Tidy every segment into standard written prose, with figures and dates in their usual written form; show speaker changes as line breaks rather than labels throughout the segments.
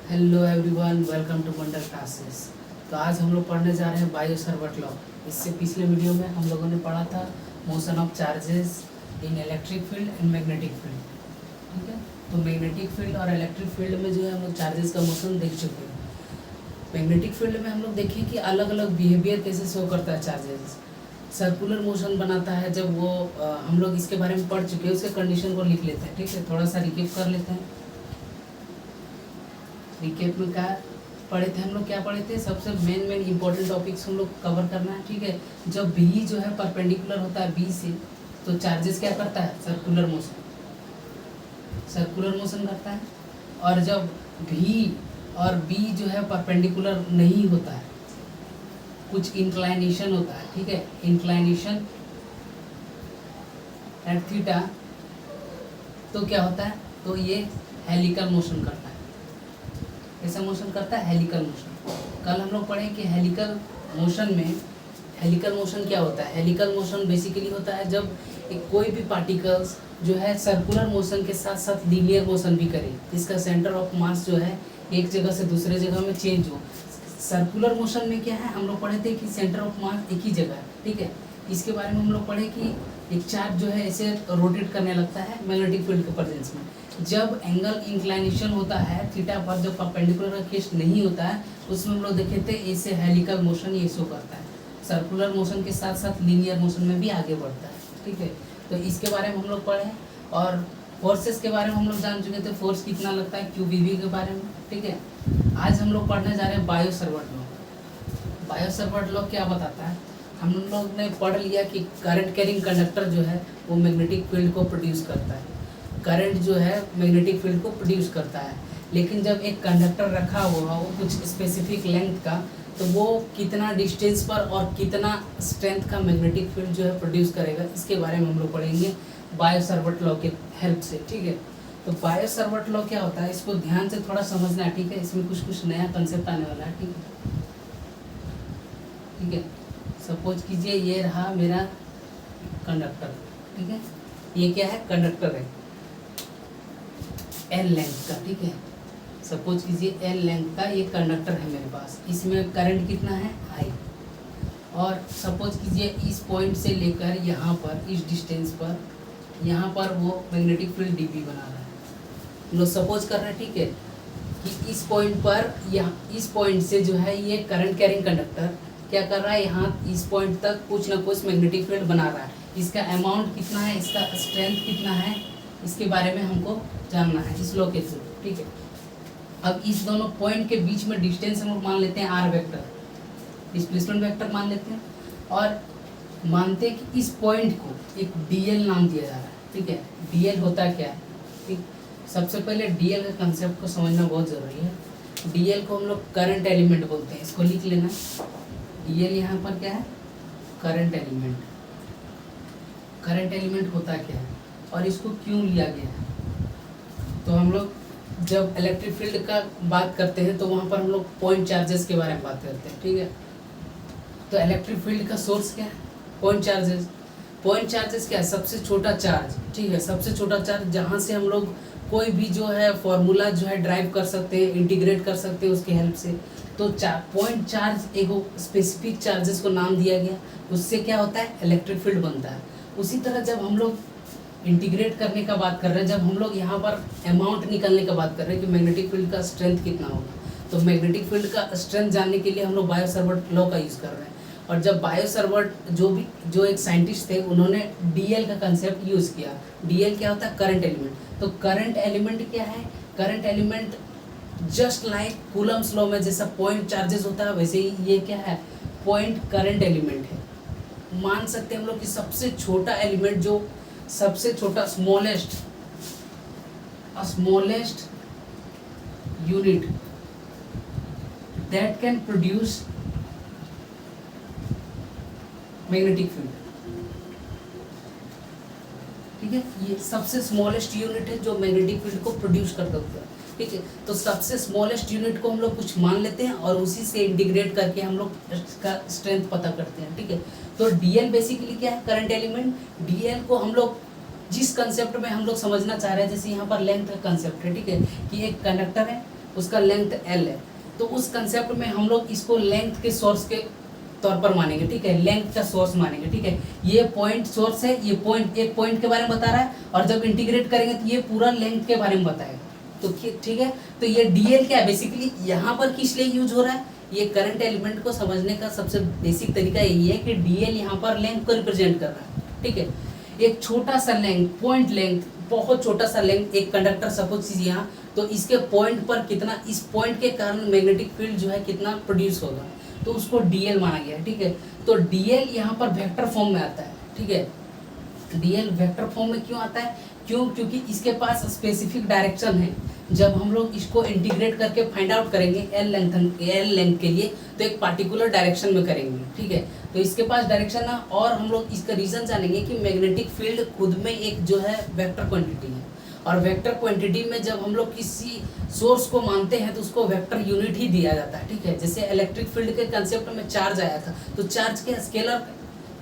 Hello everyone, welcome to wonder classes. तो आज हम लोग पढ़ने जा रहे हैं बायो सर्वट लॉ। इससे पिछले वीडियो में हम लोगों ने पढ़ा था motion of charges in electric field and magnetic field. ठीक है, तो मैग्नेटिक फील्ड और इलेक्ट्रिक फील्ड में जो है हम लोग चार्जेस का मोशन देख चुके हैं। मैग्नेटिक फील्ड में हम लोग देखें कि अलग अलग बिहेवियर कैसे शो करता है चार्जेस। सर्कुलर मोशन बनाता है जब वो हम लोग इसके बारे में पढ़ चुके हैं, उसके कंडीशन को लिख लेते हैं। ठीक है, थोड़ा सा रिकेप कर लेते हैं। रिकेप में क्या पढ़े थे हम लोग, क्या पढ़े थे? सबसे मेन इंपॉर्टेंट टॉपिक्स हम लोग कवर करना है। ठीक है, जब बी जो है परपेंडिकुलर होता है बी से, तो चार्जेस क्या करता है? सर्कुलर मोशन करता है। और जब भी और बी जो है परपेंडिकुलर नहीं होता है, कुछ इंक्लाइनेशन होता है। ठीक है, इंक्लाइनेशन एट थीटा, तो क्या होता है? तो ये हेलिकल मोशन करता है। कैसा मोशन करता है? Helical motion. कल हम लोग पढ़े कि हेलिकल मोशन क्या होता है। हेलिकल मोशन बेसिकली होता है जब कोई भी पार्टिकल्स जो है सर्कुलर मोशन के साथ साथ लीनियर मोशन भी करे, इसका सेंटर ऑफ मास जो है एक जगह से दूसरे जगह में चेंज हो। सर्कुलर मोशन में क्या है, हम लोग पढ़े थे कि सेंटर ऑफ मास एक ही जगह है। ठीक है, इसके बारे में हम लोग पढ़े कि एक चार्ज जो है ऐसे रोटेट करने लगता है मैग्नेटिक फील्ड के प्रेजेंस में। जब एंगल इंक्लाइनेशन होता है थीटा पर, जब परपेंडिकुलर का केस नहीं होता है, उसमें हम लोग देखे थे ऐसे हेलिकल मोशन ये शो करता है। सर्कुलर मोशन के साथ साथ लीनियर मोशन में भी आगे बढ़ता है। ठीक है, तो इसके बारे में हम लोग पढ़े। और फोर्सेस के बारे में हम लोग जान चुके थे, फोर्स कितना लगता है QVV के बारे में। ठीक है, आज हम लोग पढ़ने जा रहे हैं bio Savart law. Biot Savart law क्या बताता है? हम लोग ने पढ़ लिया कि करंट कैरिंग कंडक्टर जो है वो मैग्नेटिक फील्ड को प्रोड्यूस करता है। करंट जो है मैग्नेटिक फील्ड को प्रोड्यूस करता है, लेकिन जब एक कंडक्टर रखा हुआ हो कुछ स्पेसिफिक लेंथ का, तो वो कितना डिस्टेंस पर और कितना स्ट्रेंथ का मैग्नेटिक फील्ड जो है प्रोड्यूस करेगा, इसके बारे में हम लोग पढ़ेंगे बायो सर्वट लॉ के हेल्प से। ठीक है, तो बायो सर्वट लॉ क्या होता है, इसको ध्यान से थोड़ा समझना है। ठीक है, इसमें कुछ नया कंसेप्ट आने वाला है। ठीक है, सपोज कीजिए ये रहा मेरा कंडक्टर। ठीक है, ये क्या है? कंडक्टर है L लेंथ का। ठीक है, सपोज कीजिए L लेंथ का ये कंडक्टर है मेरे पास। इसमें करंट कितना है? I। और सपोज कीजिए इस पॉइंट से लेकर यहाँ पर, इस डिस्टेंस पर, यहाँ पर वो मैग्नेटिक फील्ड dB बना रहा है। हम लोग सपोज कर रहे हैं, ठीक है, कि इस पॉइंट पर, यहाँ इस पॉइंट से जो है ये करंट कैरिंग कंडक्टर क्या कर रहा है, यहाँ इस पॉइंट तक कुछ ना कुछ मैग्नेटिक फील्ड बना रहा है। इसका अमाउंट कितना है, इसका स्ट्रेंथ कितना है, इसके बारे में हमको जानना है इस लॉ के थ्रू। ठीक है, अब इस दोनों पॉइंट के बीच में डिस्टेंस हम लोग मान लेते हैं r वेक्टर, डिस्प्लेसमेंट वेक्टर मान लेते हैं, और मानते हैं कि इस पॉइंट को एक dl नाम दिया जा रहा है। ठीक है, dl होता क्या है? ठीक, सबसे पहले dl के कंसेप्ट को समझना बहुत ज़रूरी है। dl को हम लोग करंट एलिमेंट बोलते हैं, इसको लिख लेना। dl यहाँ पर क्या है? Current element. करंट एलिमेंट होता क्या है और इसको क्यों लिया गया है? तो हम लोग जब इलेक्ट्रिक फील्ड का बात करते हैं तो वहाँ पर हम लोग पॉइंट चार्जेस के बारे में बात करते हैं। ठीक है, तो इलेक्ट्रिक फील्ड का सोर्स क्या है? Point charges. पॉइंट चार्जेस क्या है? सबसे छोटा चार्ज। ठीक है, सबसे छोटा चार्ज जहाँ से हम लोग कोई भी जो है फॉर्मूला जो है ड्राइव कर सकते हैं, इंटीग्रेट कर सकते हैं उसके हेल्प से। तो पॉइंट चार्ज एक स्पेसिफिक चार्जेस को नाम दिया गया, उससे क्या होता है? इलेक्ट्रिक फील्ड बनता है। उसी तरह जब हम लोग इंटीग्रेट करने का बात कर रहे हैं, जब हम लोग यहाँ पर अमाउंट निकालने का बात कर रहे हैं कि मैग्नेटिक फील्ड का स्ट्रेंथ कितना होगा, तो मैग्नेटिक फील्ड का स्ट्रेंथ जानने के लिए हम लोग बायो सर्वट लॉ का यूज़ कर रहे हैं। और जब बायो सर्वट जो एक साइंटिस्ट थे, उन्होंने डीएल का कंसेप्ट यूज़ किया। डीएल क्या होता है? Current element. तो करंट एलिमेंट क्या है? Current element just like Coulomb's law में जैसा पॉइंट चार्जेस होता है, वैसे ही ये क्या है? पॉइंट करंट एलिमेंट है। मान सकते हैं हम लोग कि सबसे छोटा एलिमेंट, जो सबसे छोटा smallest unit that can produce magnetic field. ठीक है, ये सबसे स्मॉलेस्ट यूनिट है जो मैग्नेटिक फील्ड को प्रोड्यूस कर सकता है। ठीक है, तो सबसे स्मॉलेस्ट यूनिट को हम लोग कुछ मान लेते हैं और उसी से इंटीग्रेट करके हम लोग इसका स्ट्रेंथ पता करते हैं। ठीक है, तो डीएल बेसिकली क्या है? Current element. डीएल को हम लोग जिस कंसेप्ट में हम लोग समझना चाह रहे हैं, जैसे यहाँ पर लेंथ का कंसेप्ट है। ठीक है, कि एक कंडक्टर है, उसका लेंथ एल है, तो उस कंसेप्ट में हम लोग इसको लेंथ के सोर्स के तौर पर मानेंगे, ठीक है, लेंथ का सोर्स मानेंगे, ठीक है। ये पॉइंट सोर्स है, ये पॉइंट एक पॉइंट के बारे में बता रहा है, और जब इंटीग्रेट करेंगे तो ये पूरा लेंथ के बारे में बताएगा। तो ठीक है, तो ये डीएल क्या है, बेसिकली यहाँ पर किस लिए यूज हो रहा है, ये करंट एलिमेंट को समझने का सबसे बेसिक तरीका यही है कि डीएल यहाँ पर लेंथ को रिप्रेजेंट कर रहा है, ठीक है। एक छोटा सा लेंथ, पॉइंट लेंथ, बहुत छोटा सा लेंथ, एक कंडक्टर सपोज कीजिए यहाँ, तो इसके पॉइंट पर कितना, इस पॉइंट के कारण मैग्नेटिक फील्ड जो है कितना प्रोड्यूस होगा, तो उसको डीएल माना गया है, ठीक है। तो डीएल यहाँ पर वेक्टर फॉर्म में आता है, ठीक है। डीएल वेक्टर फॉर्म में क्यों आता है, क्योंकि इसके पास स्पेसिफिक डायरेक्शन है। जब हम लोग इसको इंटीग्रेट करके फाइंड आउट करेंगे एल लेंथ के लिए, तो एक पार्टिकुलर डायरेक्शन में करेंगे, ठीक है। तो इसके पास डायरेक्शन है, और हम लोग इसका रीजन जानेंगे कि मैग्नेटिक फील्ड खुद में एक जो है वेक्टर क्वांटिटी है, और वेक्टर क्वांटिटी में जब हम लोग किसी सोर्स को मानते हैं तो उसको वेक्टर यूनिट ही दिया जाता है, ठीक है। जैसे इलेक्ट्रिक फील्ड के कंसेप्ट में चार्ज आया था, तो चार्ज के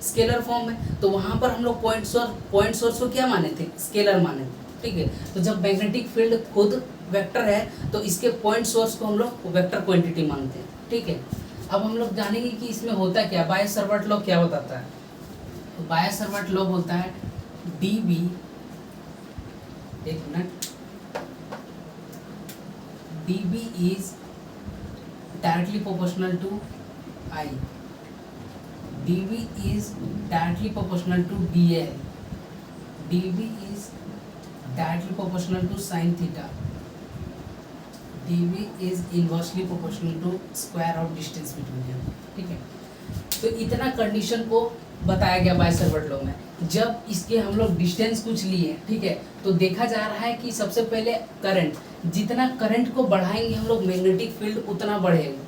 स्केलर फॉर्म है, तो वहाँ पर हम लोग पॉइंट सोर्स को क्या माने थे, स्केलर माने थे, ठीक है। तो जब मैग्नेटिक फील्ड खुद वेक्टर है तो इसके पॉइंट सोर्स को हम लोग वेक्टर क्वांटिटी मानते हैं, ठीक है। अब हम लोग जानेंगे कि इसमें होता क्या, बायो-सावर्ट लॉ क्या बताता है। तो बायो-सावर्ट लॉ बोलता है dB, एक minute, dB is directly proportional to I, dB is directly proportional to dl, dB is directly proportional to sin theta, dB is inversely proportional to square of distance between them, ठीक है। तो इतना condition को बताया गया Biot-Savart law में। जब इसके हम लोग डिस्टेंस कुछ लिए, ठीक है, तो देखा जा रहा है कि सबसे पहले करंट, जितना करंट को बढ़ाएंगे हम लोग मैग्नेटिक फील्ड उतना बढ़ेगा।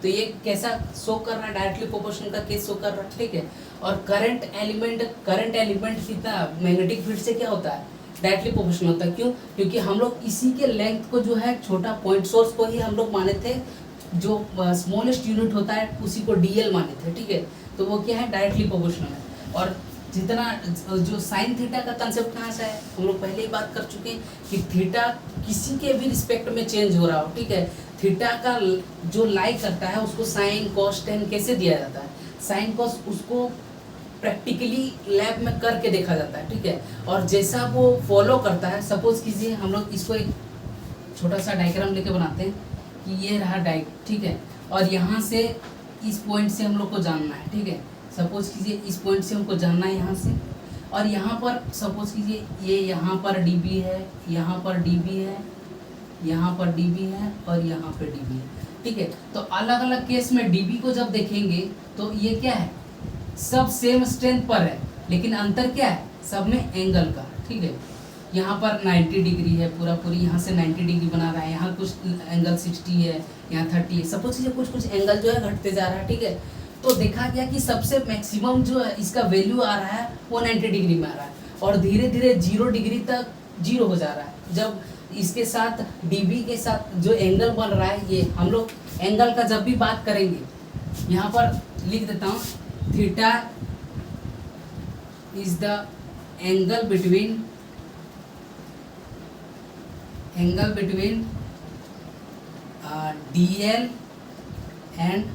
तो ये कैसा शो कर रहा है, डायरेक्टली प्रोपोर्शनल का केस शो कर रहा है, ठीक है। और करंट एलिमेंट कितना मैग्नेटिक फील्ड से क्या होता है, डायरेक्टली प्रोपोर्शनल होता है। क्यों, क्योंकि हम लोग इसी के लेंथ को जो है छोटा पॉइंट सोर्स को ही हम लोग माने थे, जो स्मॉलेस्ट यूनिट होता है उसी को डीएल माने थे, ठीक है। तो वो क्या है, डायरेक्टली प्रोपोर्शनल है। और जितना जो साइन थीटा का कंसेप्ट कहाँ से है, हम लोग पहले ही बात कर चुके हैं कि थीटा किसी के भी रिस्पेक्ट में चेंज हो रहा हो, ठीक है, थीटा का जो लाई करता है उसको साइन कॉस टेन कैसे दिया जाता है, साइन कॉस उसको प्रैक्टिकली लैब में करके देखा जाता है, ठीक है। और जैसा वो फॉलो करता है, सपोज कीजिए हम लोग इसको एक छोटा सा डायग्राम लेके बनाते हैं कि ये रहा ठीक है, और यहाँ से इस पॉइंट से हम लोग को जानना है, ठीक है। सपोज कीजिए इस पॉइंट से हमको जानना है यहाँ से, और यहाँ पर सपोज कीजिए ये यहाँ पर dB है, यहाँ पर dB है, यहाँ पर dB है, और यहाँ पे dB है, ठीक है। तो अलग अलग केस में dB को जब देखेंगे तो ये क्या है, सब सेम स्ट्रेंथ पर है, लेकिन अंतर क्या है, सब में एंगल का, ठीक है। यहाँ पर 90 डिग्री है, पूरी यहाँ से 90 डिग्री बना रहा है, यहाँ कुछ एंगल 60 है, यहाँ 30 है, सपोज कीजिए कुछ एंगल जो है घटते जा रहा है, ठीक है। तो देखा गया कि सबसे मैक्सिमम जो है इसका वैल्यू आ रहा है वो 90 डिग्री में आ रहा है, और धीरे धीरे 0 डिग्री तक 0 हो जा रहा है। जब इसके साथ dB के साथ जो एंगल बन रहा है, ये हम लोग एंगल का जब भी बात करेंगे, यहाँ पर लिख देता हूँ, theta is the angle between DL and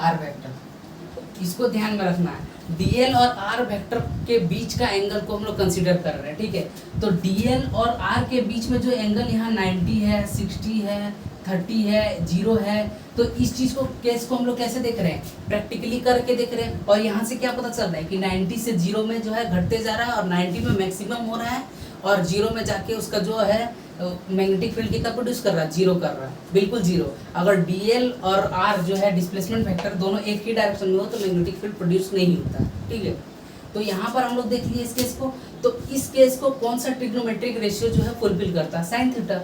R vector. इसको ध्यान में रखना है, DL और R वेक्टर के बीच का एंगल को हम लोग कंसीडर कर रहे हैं, ठीक है। तो DL और R के बीच में जो एंगल यहाँ 90 है, 60 है, 30 है, 0 है, तो इस चीज़ को केस को हम लोग कैसे देख रहे हैं, प्रैक्टिकली करके देख रहे हैं। और यहाँ से क्या पता चल रहा है कि 90 से 0 में जो है घटते जा रहा है, और 90 में मैक्सिमम हो रहा है, और 0 में जाके उसका जो है मैग्नेटिक फील्ड कितना प्रोड्यूस कर रहा है, 0 कर रहा है, बिल्कुल 0। अगर DL और R जो है डिस्प्लेसमेंट वेक्टर दोनों एक ही डायरेक्शन में हो तो मैग्नेटिक फील्ड प्रोड्यूस नहीं होता, ठीक है। तो यहाँ पर हम लोग देख लिए इस केस को, तो इस केस को कौन सा ट्रिग्नोमेट्रिक रेशियो जो है फुलफिल करता है, साइन थीटा,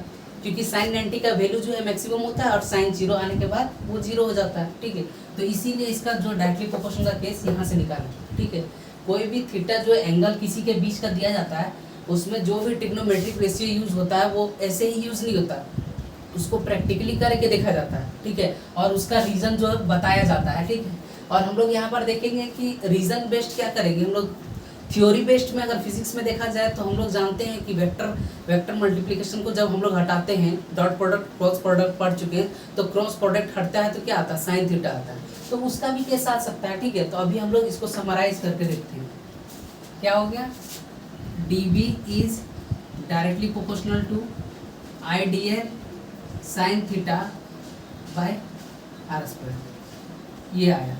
क्योंकि साइन 90 का वैल्यू जो है मैक्सिमम होता है, और साइन 0 आने के बाद वो 0 हो जाता है, ठीक है। तो इसीलिए इसका जो डायरेक्टली प्रोपोर्शनल का केस यहाँ से निकाला, ठीक है। कोई भी थीटा जो एंगल किसी के बीच का दिया जाता है, उसमें जो भी ट्रिग्नोमेट्रिक रेशियो यूज होता है वो ऐसे ही यूज नहीं होता, उसको प्रैक्टिकली करके देखा जाता है, ठीक है। और उसका रीज़न जो है बताया जाता है, ठीक है। और हम लोग यहाँ पर देखेंगे कि रीज़न बेस्ड क्या करेंगे हम लोग, थ्योरी बेस्ड में अगर फिजिक्स में देखा जाए तो हम लोग जानते हैं कि वेक्टर मल्टीप्लिकेशन को जब हम लोग हटाते हैं, डॉट प्रोडक्ट क्रॉस प्रोडक्ट पढ़ चुके हैं, तो क्रॉस प्रोडक्ट हटता है तो क्या आता है, साइन थीटा आता है। तो उसका भी केस आ सकता है, ठीक है। तो अभी हम लोग इसको समराइज करके देखते हैं। क्या हो गया, dB is directly proportional to IDL sine theta by R square. ये आया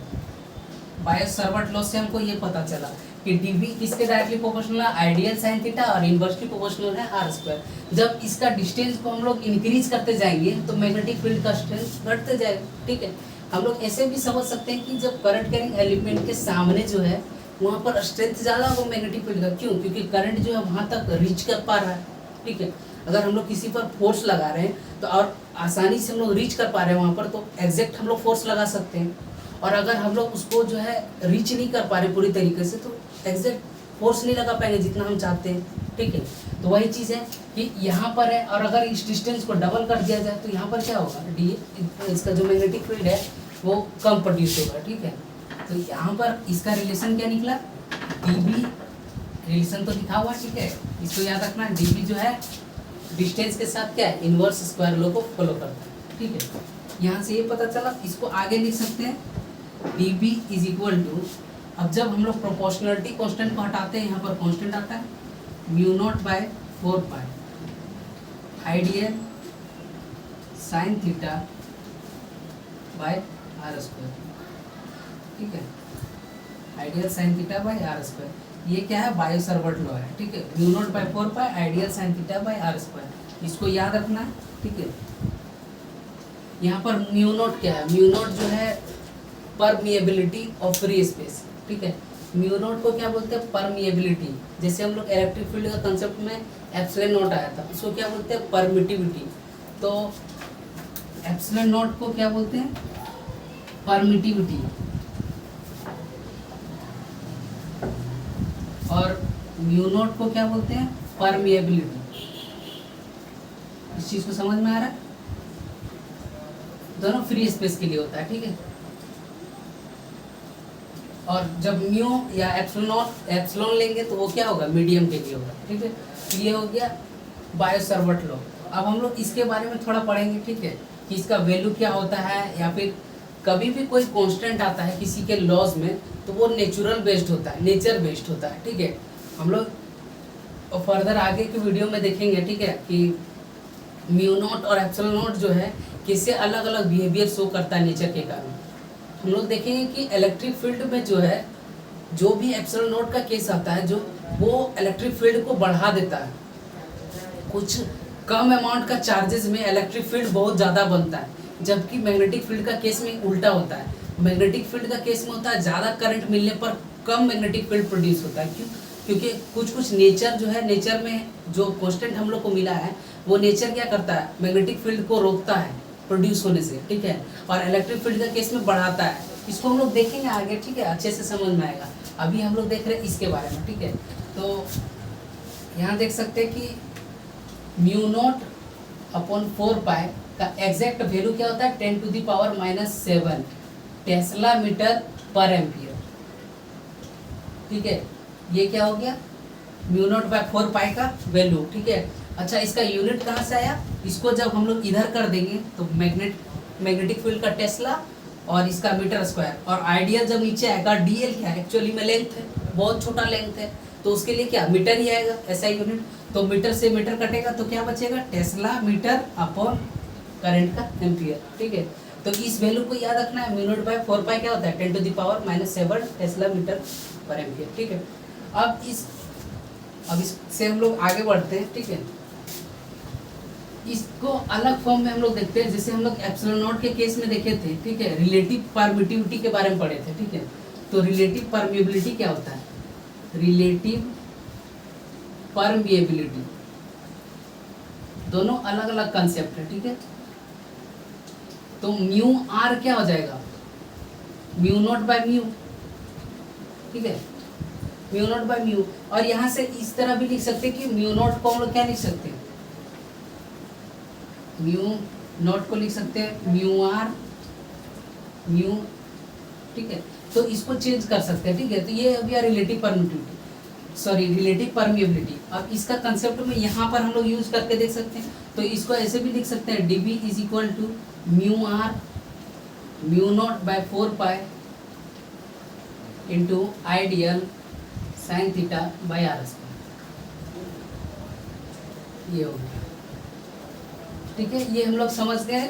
बायो-सावर्ट लॉ से हमको ये पता चला कि dB किसके डायरेक्टली प्रोपोर्शनल है, आइडियल साइन थीटा, और इनवर्सली प्रोपोर्शनल है आर स्क्वायर। जब इसका डिस्टेंस को हम लोग इंक्रीज करते जाएंगे तो मैग्नेटिक फील्ड का स्ट्रेंथ घटते जाएगा, ठीक है। हम लोग ऐसे भी समझ सकते हैं कि जब करंट कैरिंग एलिमेंट के सामने जो है वहाँ पर स्ट्रेंथ ज़्यादा होगा मैग्नेटिक फील्ड का, क्यों, क्योंकि करंट जो है वहाँ तक रीच कर पा रहा है, ठीक है। अगर हम लोग किसी पर फोर्स लगा रहे हैं तो और आसानी से हम लोग रीच कर पा रहे हैं वहाँ पर, तो एग्जैक्ट हम लोग फोर्स लगा सकते हैं। और अगर हम लोग उसको जो है रीच नहीं कर पा रहे पूरी तरीके से, तो एग्जैक्ट फोर्स नहीं लगा पाएंगे जितना हम चाहते हैं, ठीक है। तो वही चीज़ है कि यहाँ पर है, और अगर इस डिस्टेंस को डबल कर दिया जाए तो यहाँ पर क्या होगा, डी इसका जो मैग्नेटिक फील्ड है वो कम प्रोड्यूस होगा, ठीक है। तो यहाँ पर इसका रिलेशन क्या निकला, dB रिलेशन तो लिखा हुआ, ठीक है। इसको याद रखना, dB जो है डिस्टेंस के साथ क्या है, इनवर्स स्क्वायर लॉ को फॉलो करता है, ठीक है। यहाँ से ये पता चला, इसको आगे लिख सकते हैं, dB इज इक्वल टू, अब जब हम लोग प्रोपोर्शनलिटी कांस्टेंट को हटाते हैं यहाँ पर कांस्टेंट आता है mu naught by 4 pi ideal sine theta by R square, ठीक है। Ideal sine theta by R square, ये क्या है, बायो-सावर्ट लॉ है, ठीक है। Mu naught by 4 pi ideal sine theta by R square, इसको याद रखना है, ठीक है। यहाँ पर म्यू नॉट क्या है, म्यू नॉट जो है परमिएबिलिटी ऑफ फ्री स्पेस, ठीक है। म्यू नॉट को क्या बोलते हैं, परमिएबिलिटी। जैसे हम लोग इलेक्ट्रिक फील्ड का कंसेप्ट में एप्सिलॉन नॉट आया था, उसको क्या बोलते हैं, परमिटिविटी। तो एप्सिलॉन नॉट को क्या बोलते हैं, परमिटिविटी, और म्यू नॉट को क्या बोलते हैं, परमिएबिलिटी। इस चीज को समझ में आ रहा है, दोनों फ्री स्पेस के लिए होता है, ठीक है। और जब म्यू या एप्सिलॉन लेंगे तो वो क्या होगा, मीडियम के लिए होगा, ठीक है। तो ये हो गया बायो-सावर्ट लॉ। अब हम लोग इसके बारे में थोड़ा पढ़ेंगे, ठीक है, कि इसका वैल्यू क्या होता है, या फिर कभी भी कोई कांस्टेंट आता है किसी के लॉज में तो वो नेचुरल बेस्ड होता है, नेचर बेस्ड होता है, ठीक है। हम लोग फर्दर आगे की वीडियो में देखेंगे, ठीक है, कि म्यू नॉट और एप्सिलॉन नॉट जो है किससे अलग अलग बिहेवियर शो करता है नेचर के कारण। हम लोग देखेंगे कि इलेक्ट्रिक फील्ड में जो है, जो भी एप्सिलॉन नॉट का केस आता है, जो वो इलेक्ट्रिक फील्ड को बढ़ा देता है। कुछ कम अमाउंट का चार्जेस में इलेक्ट्रिक फील्ड बहुत ज़्यादा बनता है, जबकि मैग्नेटिक फील्ड का केस में उल्टा होता है। मैग्नेटिक फील्ड का केस में होता है ज़्यादा करंट मिलने पर कम मैग्नेटिक फील्ड प्रोड्यूस होता है, क्यों, क्योंकि कुछ नेचर जो है, नेचर में जो कांस्टेंट हम लोग को मिला है वो नेचर क्या करता है, मैग्नेटिक फील्ड को रोकता है प्रोड्यूस होने से, ठीक है। और इलेक्ट्रिक फील्ड का केस में बढ़ाता है। इसको हम लोग देखेंगे आगे, ठीक है, अच्छे से समझ में आएगा। अभी हम लोग देख रहे हैं इसके बारे में, ठीक है। तो यहाँ देख सकते हैं कि म्यू नॉट अपॉन 4 पाई का एग्जैक्ट वैल्यू क्या होता है, 10⁻⁻7 टेस्ला मीटर पर एम्पियर, ठीक है। ये क्या हो गया, म्यू नॉट बाय 4 पाई का वैल्यू, ठीक है। अच्छा, इसका यूनिट कहाँ से आया, इसको जब हम लोग इधर कर देंगे तो मैग्नेटिक फील्ड का टेस्ला और इसका मीटर स्क्वायर, और आइडियल जब नीचे आएगा, डीएल क्या है, एक्चुअली में लेंथ है, बहुत छोटा लेंथ है, तो उसके लिए क्या मीटर ही आएगा, ऐसा यूनिट। तो मीटर से मीटर कटेगा तो क्या बचेगा, टेस्ला मीटर अपॉन करंट का एम्पियर, ठीक है। तो इस वैल्यू को याद रखना है, म्यू नॉट बाय 4 पाई क्या होता है, 10⁻⁻7 टेस्ला मीटर पर एम्पियर, ठीक है। अब इससे हम लोग आगे बढ़ते हैं, ठीक है। इसको अलग फॉर्म में हम लोग देखते हैं, जैसे हम लोग एप्सिलॉन नॉट के केस में देखे थे, ठीक है, रिलेटिव परमिटिविटी के बारे में पढ़े थे, ठीक है। तो रिलेटिव परमिएबिलिटी क्या होता है, रिलेटिव परमिएबिलिटी, दोनों अलग अलग कंसेप्ट है, ठीक है। तो म्यू आर क्या हो जाएगा, म्यू नॉट बाय म्यू, ठीक है, म्यू नॉट बाय म्यू। और यहाँ से इस तरह भी लिख सकते हैं कि म्यू नॉट को हम लोग क्या लिख सकते हैं, म्यू नॉट को लिख सकते हैं म्यू आर म्यू, ठीक है। तो इसको चेंज कर सकते हैं, ठीक है। तो ये अभी relative permittivity. Sorry relative permeability. अब इसका कंसेप्ट में यहाँ पर हम लोग यूज करके देख सकते हैं, तो इसको ऐसे भी लिख सकते हैं dB is equal to mu R mu naught by 4 pi into ideal sine theta by R square. ये हो गया, ठीक है। ये हम लोग समझ गए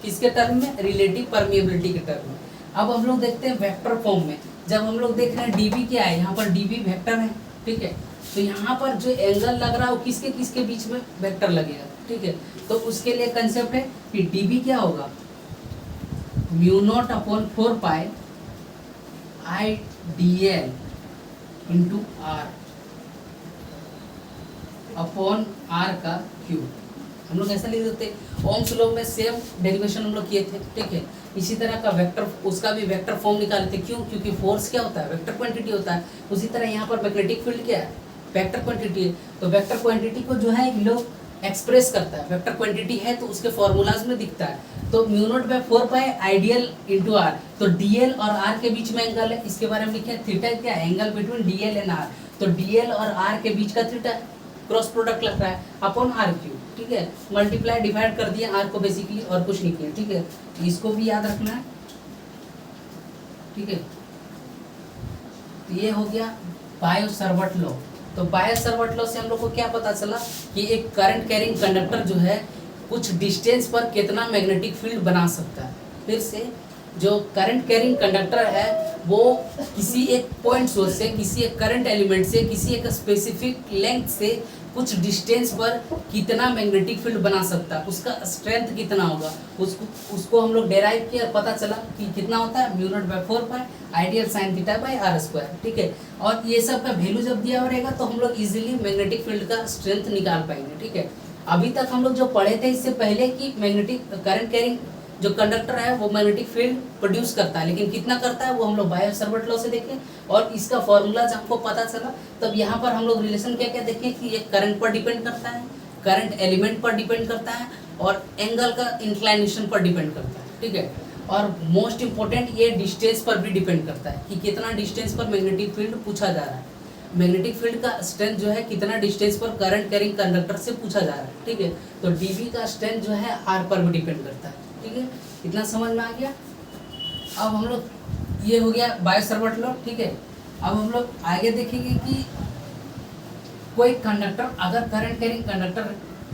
किसके टर्म में, रिलेटिव परमिएबिलिटी के टर्म में। अब हम लोग देखते हैं वेक्टर फॉर्म में। जब हम लोग देख रहे हैं dB क्या है, यहाँ पर dB वेक्टर है, ठीक है। तो यहाँ पर जो एंगल लग रहा है वो किसके किसके बीच में वेक्टर लगेगा, ठीक है। तो उसके लिए कंसेप्ट है कि dB क्या होगा, mu naught upon 4 pi I D L into R upon R का क्यूब। हम लोग ऐसा लिख देते हैं। ओम्स लॉ में सेम डेरिवेशन हम लोग किए थे, ठीक है। इसी तरह का वेक्टर, उसका भी वेक्टर फॉर्म निकालते, क्यों, क्योंकि फोर्स क्या होता है, वेक्टर क्वांटिटी होता है। उसी तरह यहाँ पर मैग्नेटिक फील्ड क्या है, वेक्टर क्वांटिटी है। तो वेक्टर क्वांटिटी को जो है लोग एक्सप्रेस करता है, वेक्टर क्वांटिटी है तो उसके फॉर्मूलाज में दिखता है। तो mu naught by 4 pi ideal into R, तो डीएल और आर के बीच में एंगल है, इसके बारे में लिखे थीटा क्या है, angle between DL and R. तो डीएल और आर के बीच का थीटा क्रॉस प्रोडक्ट लग रहा है अपॉन आर क्यूब, ठीक है। मल्टीप्लाई डिवाइड कर दिया आर को बेसिकली, और कुछ नहीं किया, ठीक है। इसको भी याद रखना है, ठीक है। तो ये हो गया बायो-सावर्ट लॉ। तो बायो-सावर्ट लॉ से हम लोग को क्या पता चला कि एक करंट कैरिंग कंडक्टर जो है कुछ डिस्टेंस पर कितना मैग्नेटिक फील्ड बना सकता है। फिर से जो करंट कैरिंग कंडक्टर है वो किसी एक पॉइंट सोर्स से, किसी एक करंट एलिमेंट से, किसी एक स्पेसिफिक लेंथ से कुछ डिस्टेंस पर कितना मैग्नेटिक फील्ड बना सकता है, उसका स्ट्रेंथ कितना होगा, उसको हम लोग डेराइव किया और पता चला कि कितना होता है, mu naught by 4 pi ideal sine theta by R square, ठीक है। और ये सब का वैल्यू जब दिया रहेगा तो हम लोग इजीली मैग्नेटिक फील्ड का स्ट्रेंथ निकाल पाएंगे, ठीक है। अभी तक हम लोग जो पढ़े थे इससे पहले कि मैग्नेटिक करंट कैरिंग जो कंडक्टर है वो मैग्नेटिक फील्ड प्रोड्यूस करता है, लेकिन कितना करता है वो हम लोग बायो-सावर्ट लॉ से देखें और इसका फॉर्मूला जब हमको पता चला तब यहाँ पर हम लोग रिलेशन क्या क्या देखें कि ये करंट पर डिपेंड करता है, करंट एलिमेंट पर डिपेंड करता है और एंगल का इंक्लाइनेशन पर डिपेंड करता है, ठीक है। और मोस्ट इंपॉर्टेंट ये डिस्टेंस पर भी डिपेंड करता है कि कितना डिस्टेंस पर मैग्नेटिक फील्ड पूछा जा रहा है। मैग्नेटिक फील्ड का स्ट्रेंथ जो है कितना डिस्टेंस पर करंट कैरिंग कंडक्टर से पूछा जा रहा है, ठीक है। तो डीबी का स्ट्रेंथ जो है आर पर भी डिपेंड करता है, ठीक है। इतना समझ में आ गया। अब हम लोग, ये हो गया बायो-सावर्ट लॉ, ठीक है। अब हम लोग आगे देखेंगे कि कोई कंडक्टर, अगर करंट कैरिंग कंडक्टर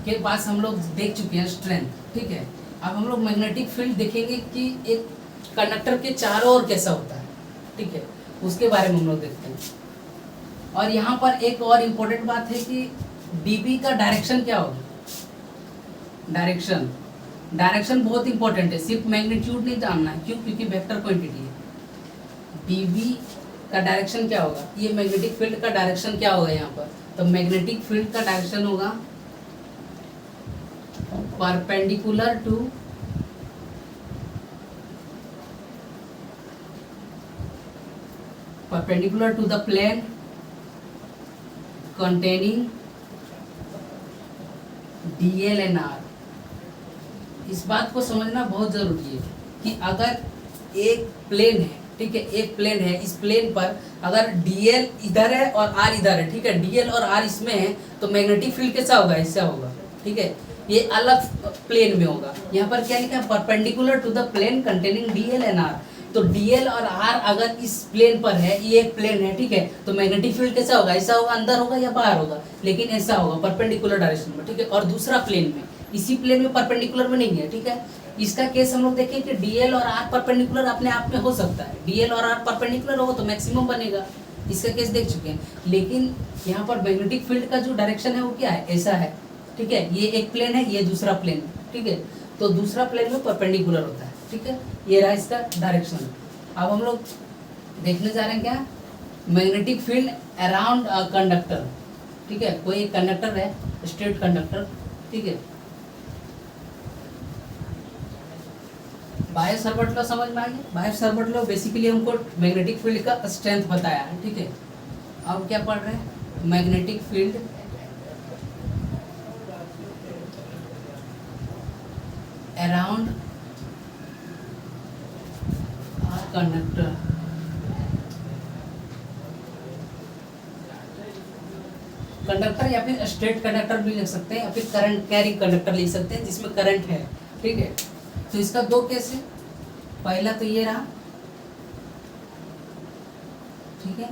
के पास हम लोग देख चुके हैं स्ट्रेंथ, ठीक है। अब हम लोग मैग्नेटिक फील्ड देखेंगे कि एक कंडक्टर के चारों ओर कैसा होता है, ठीक है, उसके बारे में हम लोग देखते हैं। और यहाँ पर एक और इम्पोर्टेंट बात है कि डीबी का डायरेक्शन क्या होगा, डायरेक्शन बहुत इंपॉर्टेंट है, सिर्फ मैग्नीट्यूड नहीं जानना है, क्यों, क्योंकि वेक्टर क्वांटिटी है। डीबी का डायरेक्शन क्या होगा, ये मैग्नेटिक फील्ड का डायरेक्शन क्या होगा यहाँ पर, तो मैग्नेटिक फील्ड का डायरेक्शन होगा perpendicular to the plane containing DL and R। इस बात को समझना बहुत जरूरी है कि अगर एक प्लेन है, ठीक है, एक प्लेन है, इस प्लेन पर अगर DL इधर है और R इधर है, ठीक है, DL और R इसमें है तो मैग्नेटिक फील्ड कैसा होगा, ऐसा होगा, ठीक है। ये अलग प्लेन में होगा। यहाँ पर क्या लिखा है, perpendicular to the plane containing DL and R। तो DL और R अगर इस प्लेन पर है, ये एक प्लेन है, ठीक है, तो मैग्नेटिक फील्ड कैसा होगा, ऐसा होगा, अंदर होगा या बाहर होगा, लेकिन ऐसा होगा परपेंडिकुलर डायरेक्शन में, ठीक है। और दूसरा प्लेन में, इसी प्लेन में परपेंडिकुलर में नहीं है, ठीक है। इसका केस हम लोग देखें कि DL और R परपेंडिकुलर अपने आप में हो सकता है, DL और R परपेंडिकुलर हो तो मैक्सिमम बनेगा, इसका केस देख चुके हैं। लेकिन यहाँ पर मैग्नेटिक फील्ड का जो डायरेक्शन है वो क्या है, ऐसा है, ठीक है। ये एक प्लेन है, ये दूसरा प्लेन है, ठीक है। तो दूसरा प्लेन में परपेंडिकुलर होता है, ठीक है। ये रहा इसका डायरेक्शन। अब हम लोग देखने जा रहे हैं क्या, magnetic field around a conductor, ठीक है। कोई एक कंडक्टर है, स्ट्रेट कंडक्टर, ठीक है। बायो-सावर्ट लॉ समझ में आ गया। बायो-सावर्ट लॉ बेसिकली हमको मैग्नेटिक फील्ड का स्ट्रेंथ बताया है, ठीक है। अब क्या पढ़ रहे हैं, मैग्नेटिक फील्ड अराउंड कंडक्टर या फिर स्ट्रेट कंडक्टर भी लिख सकते हैं या फिर करंट कैरी कंडक्टर लिख सकते हैं जिसमें करंट है, ठीक है। तो इसका दो केस है, पहला तो ये रहा, ठीक है,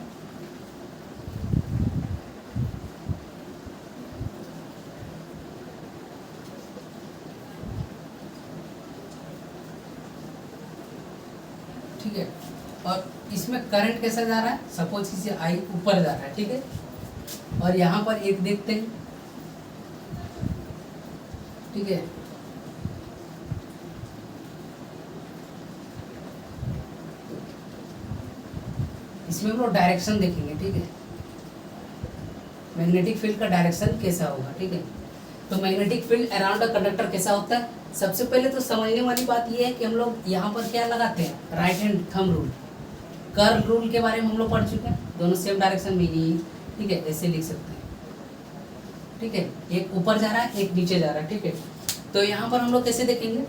ठीक है। और इसमें करंट कैसा जा रहा है, सपोज कीजिए आई ऊपर जा रहा है, ठीक है। और यहाँ पर एक देखते हैं, ठीक है, इसमें हम लोग डायरेक्शन देखेंगे, ठीक है, मैग्नेटिक फील्ड का डायरेक्शन कैसा होगा, ठीक है। तो magnetic field around a conductor कैसा होता है, सबसे पहले तो समझने वाली बात यह है कि हम लोग यहाँ पर क्या लगाते हैं, right hand thumb rule, curl rule के बारे में हम लोग पढ़ चुके हैं, दोनों सेम डायरेक्शन में ही, ठीक है, ऐसे लिख सकते हैं, ठीक है, एक ऊपर जा रहा है एक नीचे जा रहा है, ठीक है। तो यहाँ पर हम लोग कैसे देखेंगे,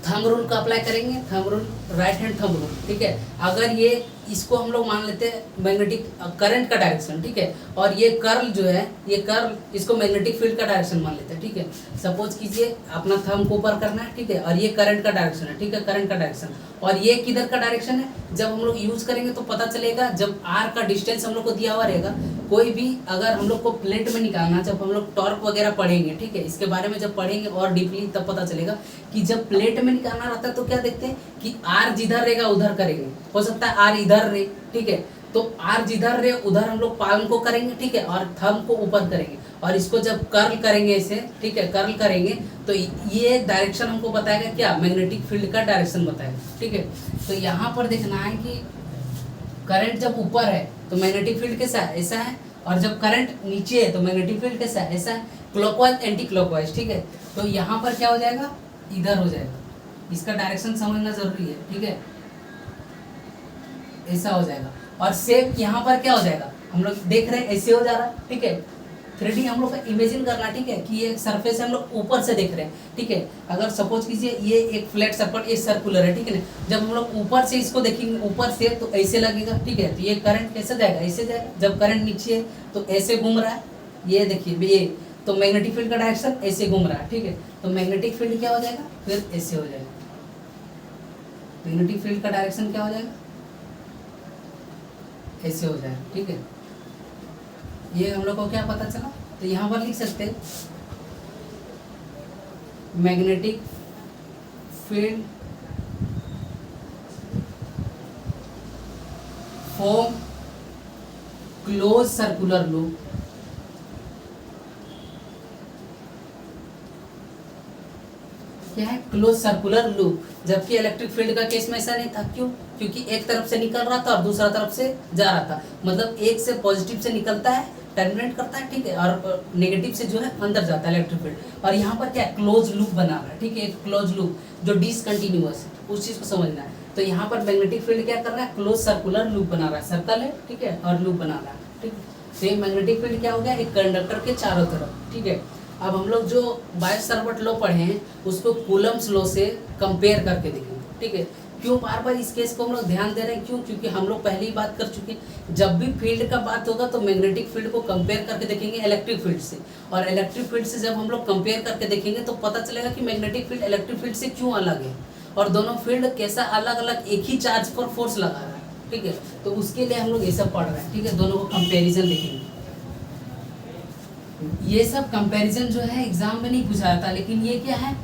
थंब रूल का अप्लाई करेंगे, thumb rule, right hand thumb rule, ठीक है। अगर ये इसको हम लोग मान लेते हैं मैग्नेटिक करंट का डायरेक्शन, ठीक है, और ये कर्ल जो है, ये कर्ल इसको मैग्नेटिक फील्ड का डायरेक्शन मान लेते हैं, ठीक है। सपोज कीजिए अपना थंब को ऊपर करना है, ठीक है, और ये करंट का डायरेक्शन है, ठीक है, करंट का डायरेक्शन, और ये किधर का डायरेक्शन है, जब हम लोग यूज करेंगे तो पता चलेगा, जब आर का डिस्टेंस हम लोग को दिया हुआ रहेगा, कोई भी अगर हम लोग को प्लेट में निकालना, जब हम लोग टॉर्क वगैरह पढ़ेंगे, ठीक है, इसके बारे में जब पढ़ेंगे और डीपली तब पता चलेगा कि जब प्लेट में निकालना रहता है तो क्या देखते हैं कि आर जिधर रहेगा उधर करेंगे, हो सकता है आर इधर रहे, ठीक है, तो आर जिधर रहे उधर हम लोग पाल्म को करेंगे, ठीक है, और थंब को ऊपर करेंगे, और इसको जब कर्ल करेंगे ऐसे, ठीक है, कर्ल करेंगे तो ये डायरेक्शन हमको बताएगा क्या, मैग्नेटिक फील्ड का डायरेक्शन बताएगा, ठीक है। तो यहाँ पर देखना है कि करंट जब ऊपर है तो मैग्नेटिक फील्ड कैसा है, ऐसा है, और जब करंट नीचे है तो मैग्नेटिक फील्ड कैसा है, ऐसा है, क्लॉकवाइज एंटी क्लॉकवाइज, ठीक है। तो यहाँ पर क्या हो जाएगा, इधर हो जाएगा, इसका डायरेक्शन समझना जरूरी है, ठीक है, ऐसा हो जाएगा। और सेम यहाँ पर क्या हो जाएगा, हम लोग देख रहे हैं ऐसे हो जा रहा है, ठीक है, 3D हम लोग का इमेजिन करना, ठीक है, कि ये सरफेस हम लोग ऊपर से देख रहे हैं, ठीक है। अगर सपोज कीजिए ये एक फ्लैट सर्कल, ये सर्कुलर है, ठीक है ना, जब हम लोग ऊपर से इसको देखेंगे ऊपर से तो ऐसे लगेगा, ठीक है, तो ये करंट कैसे जाएगा, ऐसे जाएगा, जब करंट नीचे है तो ऐसे घूम रहा है, ये देखिए ये, तो मैग्नेटिक फील्ड का डायरेक्शन ऐसे घूम रहा है, ठीक है, तो मैग्नेटिक फील्ड क्या हो जाएगा, फिर ऐसे हो जाएगा, मैग्नेटिक फील्ड का डायरेक्शन क्या हो जाएगा, ऐसे हो जाएगा, ठीक है। ये हम लोग को क्या पता चला, तो यहाँ पर लिख सकते हैं magnetic field form close circular loop, क्या है, क्लोज सर्कुलर लूप, जबकि इलेक्ट्रिक फील्ड का केस में ऐसा नहीं था, क्यों, क्योंकि एक तरफ से निकल रहा था और दूसरा तरफ से जा रहा था, मतलब एक से पॉजिटिव से निकलता है टर्मिनेट करता है, ठीक है, और नेगेटिव से जो है अंदर जाता है इलेक्ट्रिक फील्ड, और यहाँ पर क्या क्लोज लूप बना रहा है, ठीक है, एक क्लोज लूप जो डिसकंटिन्यूअस है, उस चीज को समझना है। तो यहाँ पर मैग्नेटिक फील्ड क्या कर रहा है, क्लोज सर्कुलर लूप बना रहा है, सर्कल है, ठीक है, और लूप बना रहा है, ठीक है। तो ये मैग्नेटिक फील्ड क्या हो गया, एक कंडक्टर के चारों तरफ, ठीक है। अब हम लोग जो बायो-सावर्ट लॉ पढ़े हैं उसको कूलम्स लॉ से कंपेयर करके देखेंगे, ठीक है। क्यों बार बार इस केस को हम लोग ध्यान दे रहे हैं, क्यों, क्योंकि हम लोग पहले ही बात कर चुके हैं, जब भी फील्ड का बात होगा तो मैग्नेटिक फील्ड को कंपेयर करके देखेंगे इलेक्ट्रिक फील्ड से, और इलेक्ट्रिक फील्ड से जब हम लोग कंपेयर करके देखेंगे तो पता चलेगा कि मैग्नेटिक फील्ड इलेक्ट्रिक फील्ड से क्यों अलग है, और दोनों फील्ड कैसा अलग अलग एक ही चार्ज पर फोर्स लगा रहा है, ठीक है। तो उसके लिए हम लोग ये सब पढ़ रहे हैं, ठीक है, दोनों को कंपेरिजन देखेंगे। ये सब कंपैरिजन जो है एग्जाम में नहीं पूछा जाता, लेकिन ये क्या है,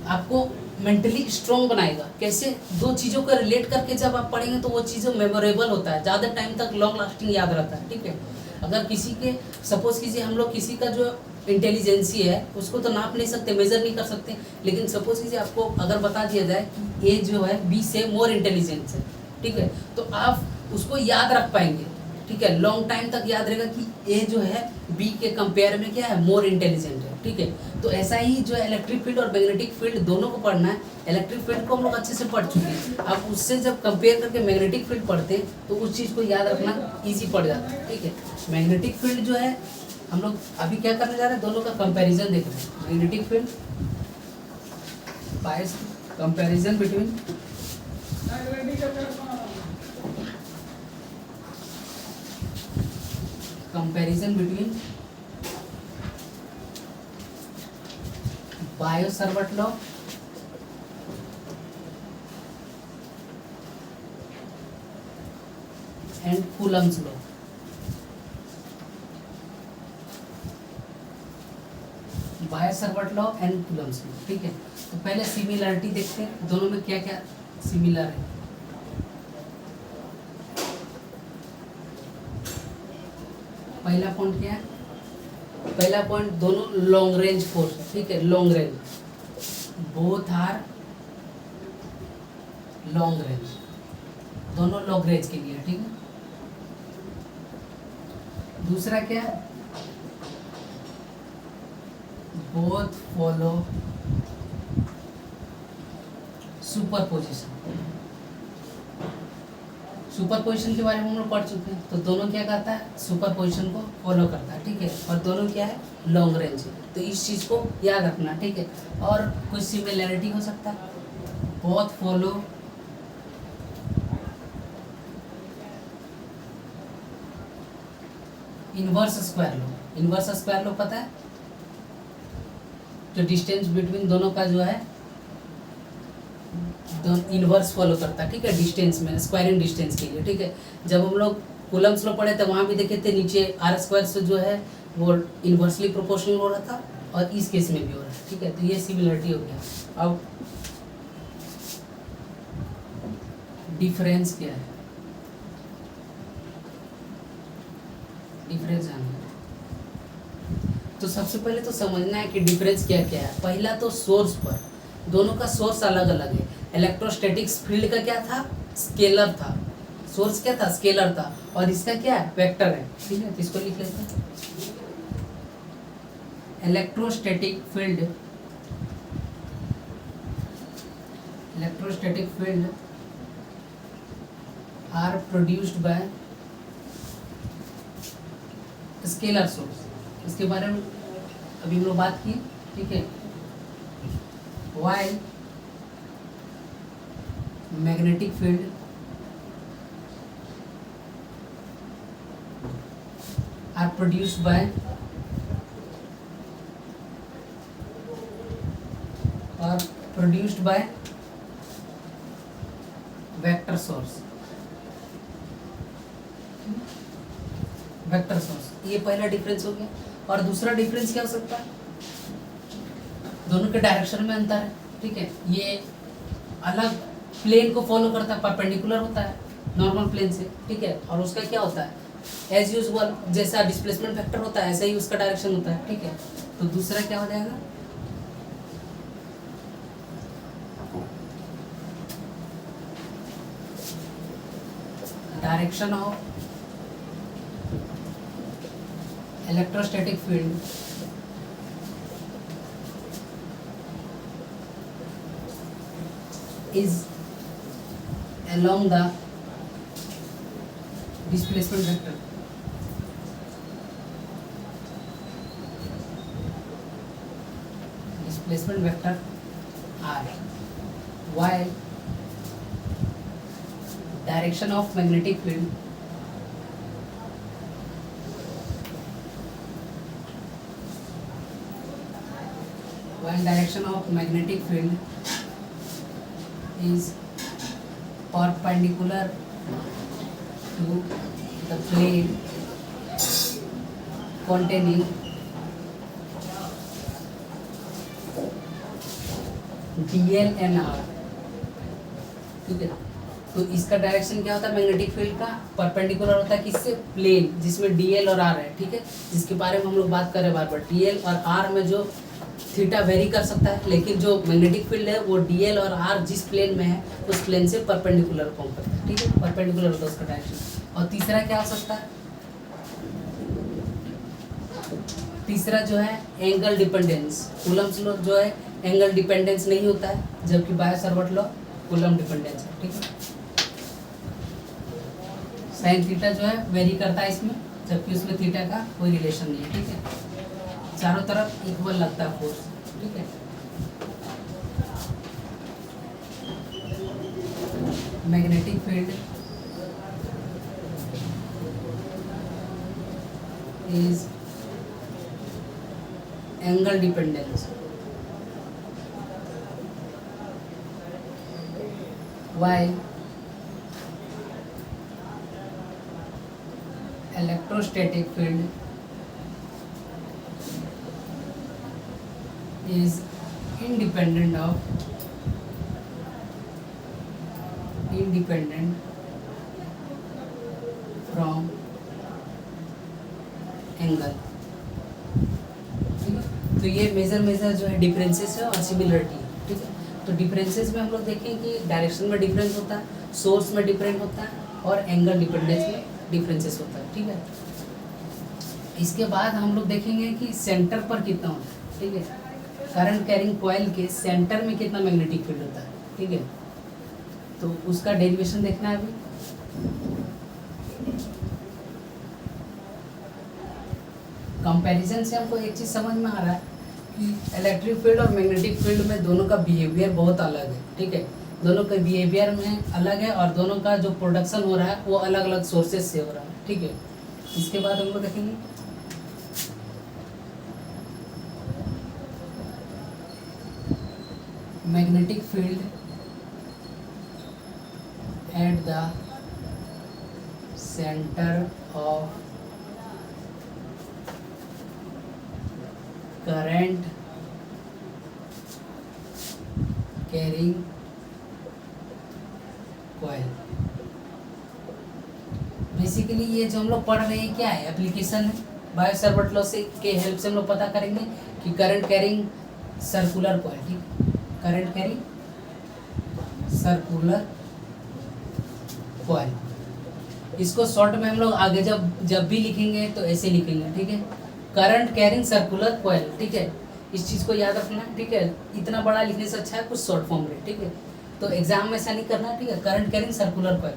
आपको मेंटली स्ट्रॉन्ग बनाएगा, कैसे, दो चीज़ों को रिलेट करके जब आप पढ़ेंगे तो वो चीज़ें मेमोरेबल होता है, ज़्यादा टाइम तक लॉन्ग लास्टिंग याद रहता है, ठीक है। अगर किसी के सपोज कीजिए हम लोग किसी का जो इंटेलिजेंसी है उसको तो नाप नहीं सकते, मेजर नहीं कर सकते, लेकिन सपोज कीजिए आपको अगर बता दिया जाए कि ए जो है बी से मोर इंटेलिजेंस है, ठीक है, तो आप उसको याद रख पाएंगे, ठीक है, लॉन्ग टाइम तक याद रहेगा कि ए जो है बी के कंपेयर में क्या है, मोर इंटेलिजेंट है, ठीक है। तो ऐसा ही जो है इलेक्ट्रिक फील्ड और मैग्नेटिक फील्ड दोनों को पढ़ना है। इलेक्ट्रिक फील्ड को हम लोग अच्छे से पढ़ चुके हैं, अब उससे जब कंपेयर करके मैग्नेटिक फील्ड पढ़ते हैं तो उस चीज़ को याद रखना ईजी पड़ जाता है, ठीक है। मैग्नेटिक फील्ड जो है हम लोग अभी क्या करने जा रहे हैं, दोनों का कंपेरिजन देख रहे हैं, magnetic field by comparison between comparison between Biot Savart law and Coulomb's law. Biot Savart law and Coulomb's law, ठीक है। तो पहले सिमिलरिटी देखते हैं, दोनों में क्या क्या सिमिलर है। पहला पॉइंट क्या है? पहला पॉइंट, दोनों लॉन्ग रेंज फोर्स, ठीक है, long range, both are long range, दोनों लॉन्ग रेंज के लिए, ठीक है। दूसरा क्या है? Both follow superposition. सुपरपोजिशन के बारे में हम लोग पढ़ चुके हैं, तो दोनों क्या करता है? सुपरपोजिशन को फॉलो करता है, ठीक है। और दोनों क्या है? लॉन्ग रेंज है, तो इस चीज़ को याद रखना, ठीक है। और कुछ सिमिलरिटी हो सकता है, both follow inverse square law. Inverse square law पता है? जो डिस्टेंस बिटवीन दोनों का जो है इनवर्स फॉलो करता है, ठीक है, डिस्टेंस में, स्क्वायरिंग डिस्टेंस के लिए, ठीक है। जब हम लोग कूलम्स लॉ पढ़े थे वहाँ भी देखे थे, नीचे आर स्क्वायर से जो है वो इनवर्सली प्रोपोर्शनल हो रहा था, और इस केस में भी हो रहा है, ठीक है। तो ये सिमिलरिटी हो गया। अब डिफरेंस क्या है? डिफरेंस जानना, तो सबसे पहले तो समझना है कि डिफरेंस क्या क्या है। पहला तो सोर्स पर, दोनों का सोर्स अलग अलग है। इलेक्ट्रोस्टैटिक्स फील्ड का क्या था? स्केलर था। सोर्स क्या था? स्केलर था। और इसका क्या है? वेक्टर है, ठीक है। तो इसको लिख लेते हैं, electrostatic field are produced by scalar source. इसके बारे में अभी हम लोग बात की, ठीक है। While magnetic field are produced by vector source. Vector source, ये पहला डिफरेंस हो गया। और दूसरा डिफरेंस क्या हो सकता है? दोनों के डायरेक्शन में अंतर है, ठीक है। ये अलग प्लेन को फॉलो करता है, परपेंडिकुलर होता है नॉर्मल प्लेन से, ठीक है। और उसका क्या होता है? एज यूजुअल, जैसा डिस्प्लेसमेंट वेक्टर होता है ऐसा ही उसका डायरेक्शन होता है, ठीक है। तो दूसरा क्या हो जाएगा? Direction of electrostatic field is along the displacement vector. Displacement vector r, while direction of magnetic field is perpendicular to the plane containing dl and r, ठीक है। तो इसका डायरेक्शन क्या होता है? मैग्नेटिक फील्ड का परपेंडिकुलर होता है किससे? प्लेन जिसमें dl और r है, ठीक है, जिसके बारे में हम लोग बात कर रहे हैं बार बार। dl और r में जो थीटा वेरी कर सकता है, लेकिन जो मैग्नेटिक फील्ड है वो dl और r जिस प्लेन में है उस प्लेन से परपेंडिकुलर फॉर्म करता है, ठीक है, परपेंडिकुलर होता है उसका डायरेक्शन। और तीसरा क्या हो सकता है? तीसरा जो है एंगल डिपेंडेंस। कूलम्स लॉ जो है एंगल डिपेंडेंस नहीं होता है, जबकि Biot Savart law coulomb dependence है, ठीक है। साइन थीटा जो है वेरी करता है इसमें, जबकि उसमें थीटा का कोई रिलेशन नहीं है, ठीक है। चारों तरफ इक्वल लगता है फोर्स, ठीक है। Magnetic field is angle dependence while electrostatic field is independent from angle. ठीक है, तो ये मेजर जो है डिफरेंसेस है और सिमिलरिटी है। ठीक है, तो डिफरेंसेस में हम लोग देखें कि डायरेक्शन में डिफरेंस होता है, सोर्स में डिफरेंट होता है और एंगल डिपेंडेंस में डिफरेंसेस होता है। ठीक है, इसके बाद हम लोग देखेंगे कि सेंटर पर कितना होता है। ठीक है, करंट कैरिंग कॉइल के सेंटर में कितना मैग्नेटिक फील्ड होता है। ठीक है, तो उसका डेरिवेशन देखना है अभी। कंपैरिजन से हमको एक चीज़ समझ में आ रहा है कि इलेक्ट्रिक फील्ड और मैग्नेटिक फील्ड में दोनों का बिहेवियर बहुत अलग है। ठीक है, दोनों का बिहेवियर में अलग है और दोनों का जो प्रोडक्शन हो रहा है वो अलग अलग सोर्सेज से हो रहा है। ठीक है, इसके बाद हम लोग देखेंगे magnetic field at the centre of current carrying coil. Basically ये जो हम लोग पढ़ रहे हैं क्या है, एप्लीकेशन है। बायो-सावर्ट लॉ से के हेल्प से हम लोग पता करेंगे कि करंट कैरिंग सर्कुलर कॉइल। ठीक, करंट कैरिंग सर्कुलर कॉइल, इसको शॉर्ट में हम लोग आगे जब भी लिखेंगे तो ऐसे लिखेंगे। ठीक है, करंट कैरिंग सर्कुलर कॉइल। ठीक है, इस चीज़ को याद रखना है। ठीक है, इतना बड़ा लिखने से अच्छा है कुछ शॉर्ट फॉर्म में। ठीक है, तो एग्जाम में ऐसा नहीं करना है। ठीक है, करंट कैरिंग सर्कुलर कॉइल।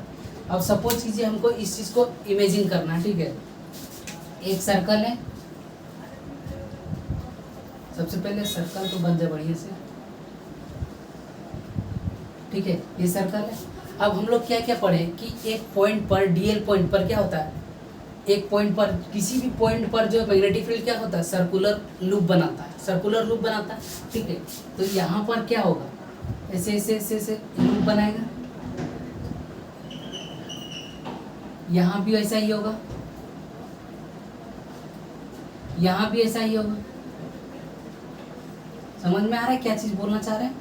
अब सपोज कीजिए हमको इस चीज़ को इमेजिन करना है। ठीक है, एक सर्कल है, सबसे पहले सर्कल तो बन जाए बढ़िया से। ठीक है, ये सर्कल है। अब हम लोग क्या क्या पढ़े कि एक पॉइंट पर, डीएल पॉइंट पर क्या होता है, एक पॉइंट पर, किसी भी पॉइंट पर जो मैग्नेटिक फील्ड क्या होता है, सर्कुलर लूप बनाता है, सर्कुलर लूप बनाता है। ठीक है, तो यहाँ पर क्या होगा, ऐसे ऐसे ऐसे ऐसे लूप बनाएगा, यहाँ भी ऐसा ही होगा, यहाँ भी ऐसा ही होगा। समझ में आ रहा है क्या चीज बोलना चाह रहे हैं।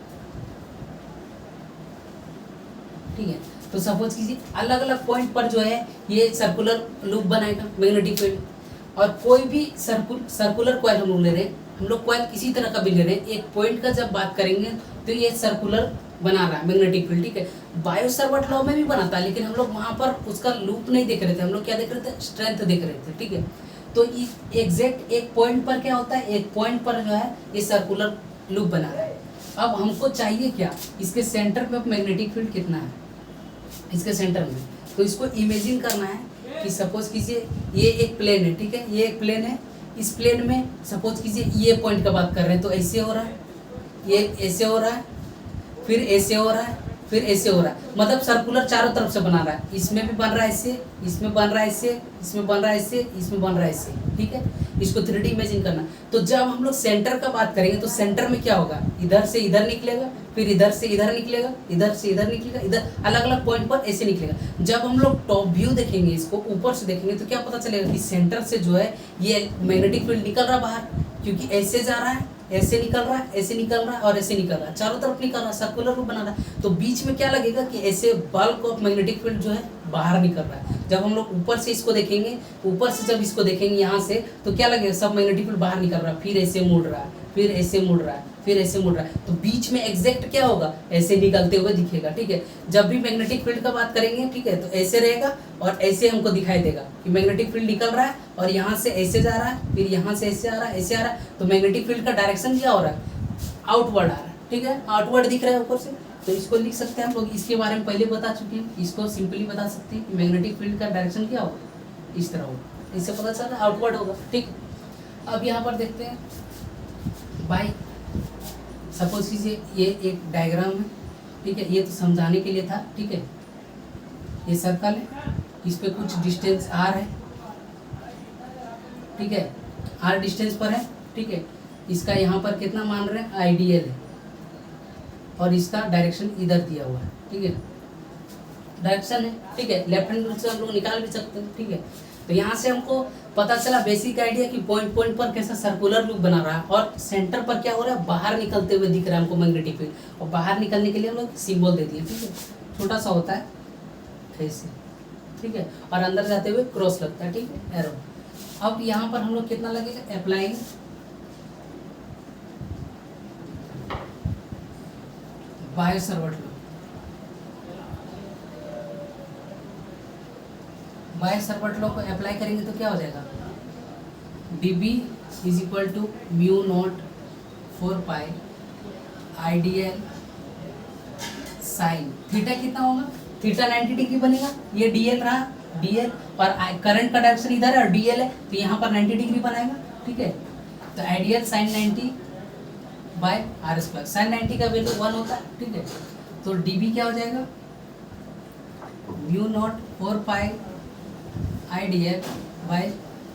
ठीक है, तो सपोज कीजिए अलग अलग पॉइंट पर जो है ये सर्कुलर लूप बनाएगा मैग्नेटिक फील्ड, और कोई भी सर्कुलर कॉइल हम लोग ले रहे हैं, हम लोग कॉइल किसी तरह का भी ले रहे हैं, एक पॉइंट का जब बात करेंगे तो ये सर्कुलर बना रहा है मैग्नेटिक फील्ड। ठीक है, बायो-सावर्ट लॉ में भी बनाता है, लेकिन हम लोग वहाँ पर उसका लूप नहीं देख रहे थे, हम लोग क्या देख रहे थे, स्ट्रेंथ देख रहे थे। ठीक है, तो एग्जैक्ट एक पॉइंट पर क्या होता है, एक पॉइंट पर जो है ये सर्कुलर लूप बना रहा है। अब हमको चाहिए क्या, इसके सेंटर पे मैग्नेटिक फील्ड कितना है, इसके सेंटर में। तो इसको इमेजिन करना है कि सपोज कीजिए ये एक प्लेन है। ठीक है, ये एक प्लेन है, इस प्लेन में सपोज कीजिए ये पॉइंट का बात कर रहे हैं, तो ऐसे हो रहा है, ये ऐसे हो रहा है, फिर ऐसे हो रहा है, फिर ऐसे हो रहा है, मतलब सर्कुलर चारों तरफ से बना रहा है। इसमें भी बन रहा है ऐसे, इसमें बन रहा है ऐसे, इसमें बन रहा है ऐसे, इसमें बन रहा है ऐसे। ठीक है, इसको 3D इमेजिन करना। तो जब हम लोग सेंटर का बात करेंगे तो सेंटर में क्या होगा, इधर से इधर निकलेगा, फिर इधर से इधर निकलेगा, इधर से इधर निकलेगा, इधर अलग अलग पॉइंट पर ऐसे निकलेगा। जब हम लोग टॉप व्यू देखेंगे, इसको ऊपर से देखेंगे, तो क्या पता चलेगा कि सेंटर से जो है ये मैग्नेटिक फील्ड निकल रहा बाहर, क्योंकि ऐसे जा रहा है, ऐसे निकल रहा है, ऐसे निकल रहा है और ऐसे निकल रहा है, चारों तरफ निकल रहा है, सर्कुलर रूप बना रहा है। तो बीच में क्या लगेगा कि ऐसे बल्क ऑफ मैग्नेटिक फील्ड जो है बाहर निकल रहा है। जब हम लोग ऊपर से इसको देखेंगे, ऊपर से जब इसको देखेंगे यहाँ से, तो क्या लगेगा, सब मैग्नेटिक फील्ड बाहर निकल रहा है, फिर ऐसे मुड़ रहा है, फिर ऐसे मुड़ रहा है, फिर ऐसे मुड़ रहा है। तो बीच में एग्जैक्ट क्या होगा, ऐसे निकलते हुए दिखेगा। ठीक है, जब भी मैग्नेटिक फील्ड का बात करेंगे, ठीक है, तो ऐसे रहेगा और ऐसे हमको दिखाई देगा कि मैग्नेटिक फील्ड निकल रहा है और यहाँ से ऐसे जा रहा है, फिर यहाँ से ऐसे आ रहा है, ऐसे आ रहा है। तो मैग्नेटिक फील्ड का डायरेक्शन क्या हो रहा है, आउटवर्ड आ रहा है। ठीक है, आउटवर्ड दिख रहा है ऊपर से, तो इसको लिख सकते हैं हम लोग। इसके बारे में पहले बता चुके हैं, इसको सिंपली बता सकते हैं कि मैग्नेटिक फील्ड का डायरेक्शन क्या होगा, इस तरह होगा, इससे पता चला आउटवर्ड होगा। ठीक, अब यहाँ पर देखते हैं बाई, सपोज कीजिए ये एक डायग्राम है। ठीक है, ये तो समझाने के लिए था। ठीक है, ये सर्कल है, इस पे कुछ डिस्टेंस आर है। ठीक है, आर डिस्टेंस पर है। ठीक है, इसका यहाँ पर कितना मान रहे हैं, आइडियल है, और इसका डायरेक्शन इधर दिया हुआ है। ठीक है, डायरेक्शन है, ठीक है, लेफ्ट हैंड रूल से हम लोग निकाल भी सकते हैं, ठीक है। तो यहाँ से हमको पता चला बेसिक आइडिया कि पॉइंट पॉइंट पर कैसा सर्कुलर लूप बना रहा है और सेंटर पर क्या हो रहा है, बाहर निकलते हुए दिख रहा है हमको मैग्नेटिक फील्ड, और बाहर निकलने के लिए हम लोग सिंबल दे दिए, ठीक है, छोटा सा होता है ऐसे, ठीक है, और अंदर जाते हुए क्रॉस लगता है, ठीक है, एरो। अब यहाँ पर हम लोग कितना लगेगा, applying Biot Savart law. Biot Savart law को अप्लाई करेंगे तो क्या हो जाएगा, dB is equal to mu naught 4 pi ideal sine theta कितना होगा, थीटा 90 डिग्री बनेगा, ये dl रहा, dl और करंट का डायरेक्शन इधर है और dl है तो यहाँ पर 90 डिग्री बनाएगा, ठीक है। तो ideal sine 90 by R square, sine 90 का वैल्यू 1 होता है, ठीक है। तो dB क्या हो जाएगा, mu naught 4 pi ideal by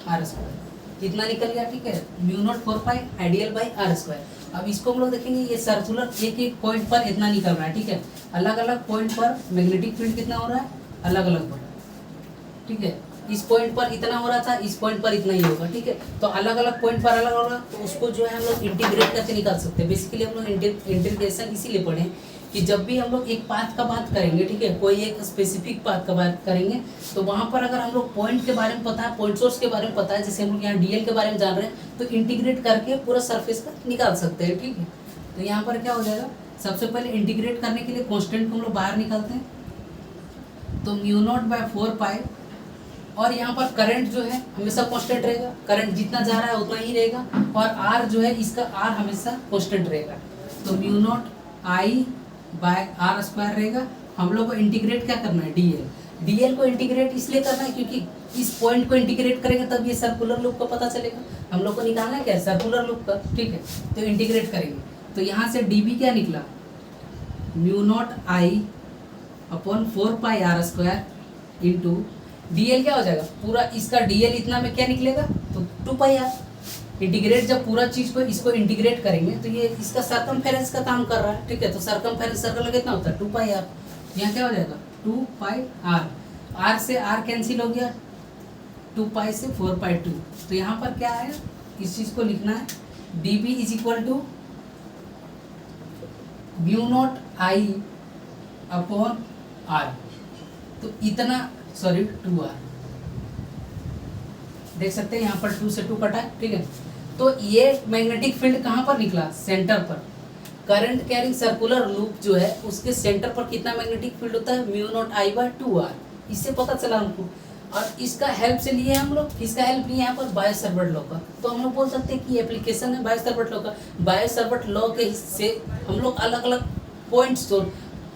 R square, कितना निकल गया, ठीक है, mu naught 4 pi ideal by R square. अब इसको हम लोग देखेंगे, ये सर्कुलर एक एक पॉइंट पर इतना निकल रहा है, ठीक है, अलग अलग पॉइंट पर मैग्नेटिक फील्ड कितना हो रहा है, अलग अलग पर, ठीक है, इस पॉइंट पर इतना हो रहा था, इस पॉइंट पर इतना ही होगा, ठीक है। तो अलग अलग पॉइंट पर अलग होगा, तो उसको जो है हम लोग इंटीग्रेट करके निकाल सकते हैं। बेसिकली हम लोग इंटीग्रेशन इसीलिए पढ़े कि जब भी हम लोग एक पाथ का बात करेंगे, ठीक है, कोई एक स्पेसिफिक पाथ का बात करेंगे, तो वहाँ पर अगर हम लोग पॉइंट के बारे में पता है, पॉइंट सोर्स के बारे में पता है, जैसे हम लोग यहाँ डीएल के बारे में जान रहे हैं, तो इंटीग्रेट करके पूरा सरफेस का निकाल सकते हैं, ठीक है। तो यहाँ पर क्या हो जाएगा, सबसे पहले इंटीग्रेट करने के लिए कॉन्स्टेंट को हम लोग बाहर निकालते हैं, तो म्यू नॉट बाय 4 पाई, और यहाँ पर करंट जो है हमेशा कांस्टेंट रहेगा, करंट जितना जा रहा है उतना ही रहेगा, और आर जो है इसका आर हमेशा कांस्टेंट रहेगा, तो mu naught I by R square रहेगा। हम लोग को इंटीग्रेट क्या करना है, डीएल को इंटीग्रेट इसलिए करना है क्योंकि इस पॉइंट को इंटीग्रेट करेंगे तब ये सर्कुलर लूप का पता चलेगा, हम लोग को निकालना है क्या, सर्कुलर लूप का, ठीक है। तो इंटीग्रेट करेंगे तो यहाँ से डीबी क्या निकला, mu naught I upon 4 pi R square into DL क्या हो जाएगा, पूरा इसका डीएल इतना में क्या निकलेगा, तो 2 पाई आर। इंटीग्रेट जब पूरा चीज को इसको इंटीग्रेट करेंगे तो ये इसका सर्कमफेरेंस का काम कर रहा है, ठीक है, तो सर्कमफेरेंस सर्कल कितना होता है, 2 पाई आर। यहाँ क्या हो जाएगा, 2 पाई आर, आर से आर कैंसिल हो गया, 2 पाई से 4 पाई 2, तो यहाँ पर क्या है, इस चीज को लिखना है, D B is equal to mu naught I upon R, तो इतना, सॉरी 2 आर, देख सकते हैं यहाँ पर 2 से 2 कटा है, ठीक है। तो ये मैग्नेटिक फील्ड कहाँ पर निकला, सेंटर पर, करंट कैरिंग सर्कुलर लूप जो है उसके सेंटर पर कितना मैग्नेटिक फील्ड होता है, mu naught I by 2 R, इससे पता चला हमको। और इसका हेल्प से लिए हम लोग, किसका हेल्प लिए यहाँ पर, बायो सर्वट लॉ का। तो हम लोग बोल सकते हैं कि एप्लीकेशन है बायो सर्वट लॉ का। बायो सर्वट लॉ के हिस्से हम लोग अलग अलग पॉइंट्स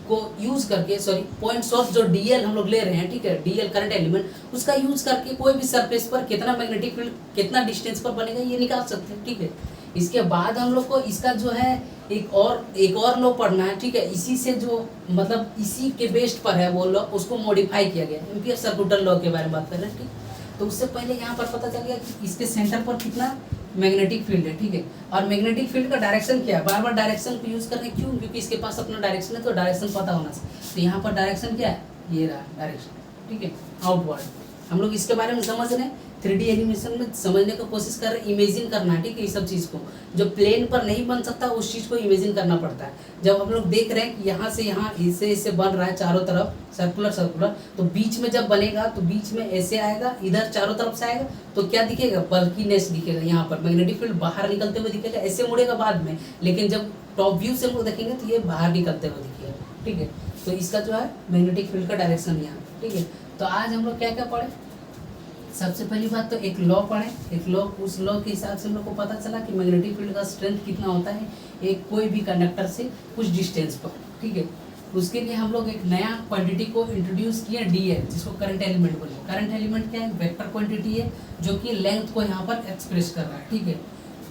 को यूज करके, सॉरी पॉइंट सोर्स जो डीएल हम लोग ले रहे हैं, ठीक है, डीएल करंट एलिमेंट, उसका यूज करके कोई भी सरफेस पर कितना मैग्नेटिक फील्ड कितना डिस्टेंस पर बनेगा ये निकाल सकते हैं, ठीक है। इसके बाद हम लोग को इसका जो है एक और लॉ पढ़ना है, ठीक है, इसी से जो मतलब इसी के बेस्ड पर है वो लॉ, उसको मॉडिफाई किया गया, एम्पियर सर्कुलर लॉ के बारे में बात कर रहे हैं, ठीक। तो उससे पहले यहाँ पर पता चल गया कि इसके सेंटर पर कितना मैग्नेटिक फील्ड है, ठीक है, और मैग्नेटिक फील्ड का डायरेक्शन क्या है, बार बार डायरेक्शन को यूज करने क्यों, क्योंकि इसके पास अपना डायरेक्शन है, तो डायरेक्शन पता होना चाहिए। तो यहाँ पर डायरेक्शन क्या है, ये रहा डायरेक्शन, ठीक है, आउटवर्ड। हम लोग इसके बारे में समझ रहे हैं, 3D एनिमेशन में समझने की कोशिश कर रहे हैं, इमेजिन करना है, ठीक है, ये सब चीज़ को जो प्लेन पर नहीं बन सकता उस चीज़ को इमेजिन करना पड़ता है। जब हम लोग देख रहे हैं कि यहाँ से यहाँ इससे बन रहा है चारों तरफ सर्कुलर, तो बीच में जब बनेगा तो बीच में ऐसे आएगा, इधर चारों तरफ से आएगा, तो क्या दिखेगा, बल्कीनेस दिखेगा, यहाँ पर मैग्नेटिक फील्ड बाहर निकलते हुए दिखेगा, ऐसे मुड़ेगा बाद में, लेकिन जब टॉप व्यू से हम लोग देखेंगे तो ये बाहर निकलते हुए दिखेगा, ठीक है। तो इसका जो है मैग्नेटिक फील्ड का डायरेक्शन यहाँ, ठीक है। तो आज हम लोग क्या क्या पढ़े, सबसे पहली बात तो एक लॉ पढ़े, एक लॉ, उस लॉ के हिसाब से हम लोग को पता चला कि मैग्नेटिक फील्ड का स्ट्रेंथ कितना होता है एक कोई भी कंडक्टर से कुछ डिस्टेंस पर, ठीक है। उसके लिए हम लोग एक नया क्वांटिटी को इंट्रोड्यूस किया, डीएल, जिसको करंट एलिमेंट बोले। करंट एलिमेंट क्या है, वेक्टर क्वांटिटी है जो कि लेंथ को यहाँ पर एक्सप्रेस कर रहा है, ठीक है।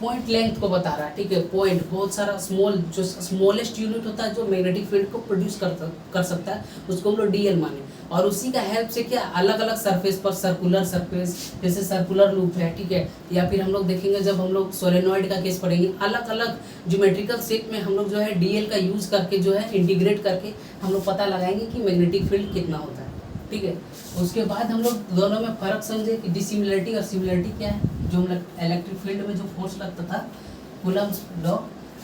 पॉइंट लेंथ को बता रहा है, ठीक है। पॉइंट बहुत सारा स्मॉल, जो स्मॉलेस्ट यूनिट होता है जो मैग्नेटिक फील्ड को प्रोड्यूस कर सकता है, उसको हम लोग डीएल माने। और उसी का हेल्प से क्या अलग अलग सरफेस पर, सर्कुलर सरफेस जैसे सर्कुलर लूप है, ठीक है, या फिर हम लोग देखेंगे जब हम लोग सोलेनॉइड का केस पढ़ेंगे, अलग अलग ज्योमेट्रिकल शेप में हम लोग जो है डीएल का यूज करके जो है इंटीग्रेट करके हम लोग पता लगाएंगे कि मैग्नेटिक फील्ड कितना होता है, ठीक है। उसके बाद हम लोग दोनों में फ़र्क समझे कि डिसिमिलरिटी और सिमिलरिटी क्या है। जो हम लोग इलेक्ट्रिक फील्ड में जो फोर्स लगता था कूलम्ब्स लॉ,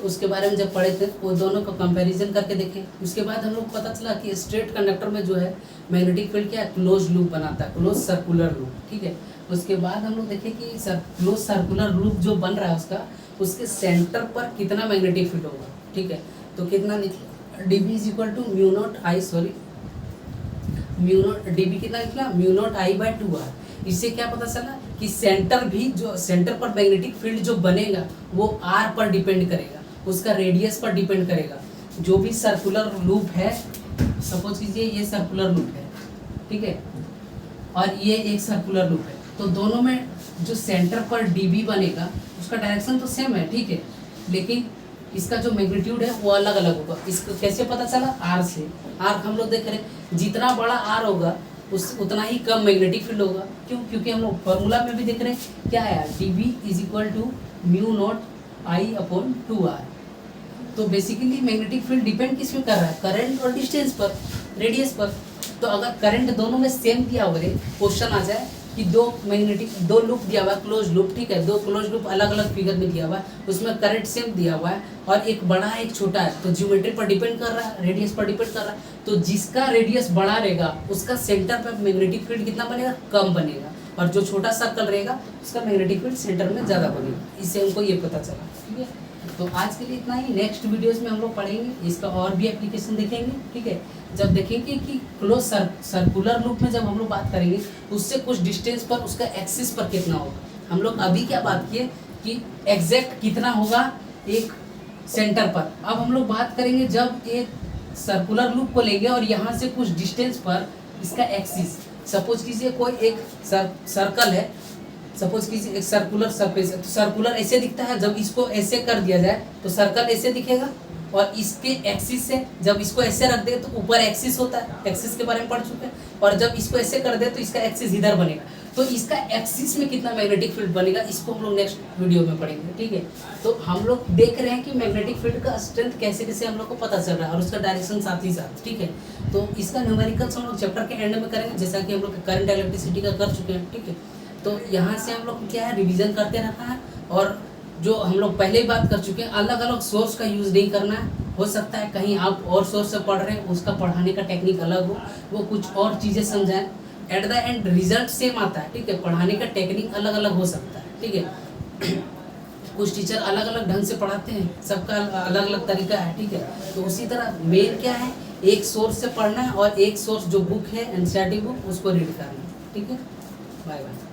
उसके बारे में जब पढ़े थे वो दोनों का कंपैरिजन करके देखें। उसके बाद हम लोग पता चला कि स्ट्रेट कंडक्टर में जो है मैग्नेटिक फील्ड क्या है, क्लोज लूप बनाता है, क्लोज सर्कुलर लूप, ठीक है। उसके बाद हम लोग देखें कि क्लोज सर्कुलर लूप जो बन रहा है उसका, उसके सेंटर पर कितना मैग्नेटिक फील्ड होगा, ठीक है। तो कितना निकला, DB is equal to mu naught I, sorry mu naught, DB कितना निकला, mu naught I bye 2r। इससे क्या पता चला कि सेंटर भी, जो सेंटर पर मैग्नेटिक फील्ड जो बनेगा वो r पर डिपेंड करेगा, उसका रेडियस पर डिपेंड करेगा। जो भी सर्कुलर लूप है, सपोज कीजिए ये सर्कुलर लूप है, ठीक है, और ये एक सर्कुलर लूप है, तो दोनों में जो सेंटर पर डीबी बनेगा उसका डायरेक्शन तो सेम है, ठीक है, लेकिन इसका जो मैग्नीट्यूड है वो अलग अलग होगा। इसको कैसे पता चला, आर से। आर हम लोग देख रहे हैं जितना बड़ा आर होगा उस उतना ही कम मैग्नेटिक फील्ड होगा। क्यों? क्योंकि हम लोग फॉर्मूला में भी देख रहे हैं क्या है, DB is equal to mu naught I upon 2r। तो बेसिकली मैग्नेटिक फील्ड डिपेंड किस में कर रहा है, करंट और डिस्टेंस पर, रेडियस पर। तो अगर करंट दोनों में सेम दिया हुआ है, क्वेश्चन आ जाए कि दो लूप दिया हुआ है, क्लोज लूप, ठीक है, दो क्लोज लूप अलग अलग फिगर में दिया हुआ है, उसमें करंट सेम दिया हुआ है और एक बड़ा है एक छोटा है, तो ज्योमेट्री पर डिपेंड कर रहा है, रेडियस पर डिपेंड कर रहा है। तो जिसका रेडियस बड़ा रहेगा उसका सेंटर पर मैग्नेटिक फील्ड कितना बनेगा, कम बनेगा, और जो छोटा सर्कल रहेगा उसका मैग्नेटिक फील्ड सेंटर में ज़्यादा बनेगा। इससे हमको ये पता चला, ठीक है। तो आज के लिए इतना ही। नेक्स्ट वीडियोस में हम लोग पढ़ेंगे इसका और भी एप्लीकेशन देखेंगे, ठीक है। जब देखेंगे कि क्लोज सर्कुलर लूप में जब हम लोग बात करेंगे उससे कुछ डिस्टेंस पर उसका एक्सिस पर कितना होगा। हम लोग अभी क्या बात किए कि एग्जैक्ट कितना होगा एक सेंटर पर। अब हम लोग बात करेंगे जब एक सर्कुलर लूप को लेंगे और यहाँ से कुछ डिस्टेंस पर इसका एक्सिस, सपोज कीजिए कोई एक सर्कल है, सपोज कीजिए एक सर्कुलर सरफेस है, तो सर्कुलर ऐसे दिखता है, जब इसको ऐसे कर दिया जाए तो सर्कल ऐसे दिखेगा, और इसके एक्सिस से जब इसको ऐसे रख दे तो ऊपर एक्सिस होता है, एक्सिस के बारे में पढ़ चुके हैं, और जब इसको ऐसे कर दे तो इसका एक्सिस इधर बनेगा। तो इसका एक्सिस में कितना मैग्नेटिक फील्ड बनेगा इसको हम लोग नेक्स्ट वीडियो में पढ़ेंगे, ठीक है। तो हम लोग देख रहे हैं कि मैग्नेटिक फील्ड का स्ट्रेंथ कैसे कैसे हम लोग को पता चल रहा है और उसका डायरेक्शन साथ ही साथ, ठीक है। तो इसका न्यूमेरिकल्स हम लोग चैप्टर के एंड में करेंगे, जैसा कि हम लोग करंट इलेक्ट्रिसिटी का कर चुके हैं, ठीक है। तो यहाँ से हम लोग क्या है, रिवीजन करते रहना है, और जो हम लोग पहले ही बात कर चुके हैं, अलग अलग सोर्स का यूज़ नहीं करना है। हो सकता है कहीं आप और सोर्स से पढ़ रहे हैं, उसका पढ़ाने का टेक्निक अलग हो, वो कुछ और चीज़ें समझाएं, at the end result same आता है, ठीक है। पढ़ाने का टेक्निक अलग अलग हो सकता है, ठीक है। कुछ टीचर अलग अलग ढंग से पढ़ाते हैं, सबका अलग अलग तरीका है, ठीक है। तो उसी तरह मेन क्या है, एक सोर्स से पढ़ना है और एक सोर्स जो बुक है एनसीईआरटी बुक उसको रीड करना है, ठीक है। Bye bye.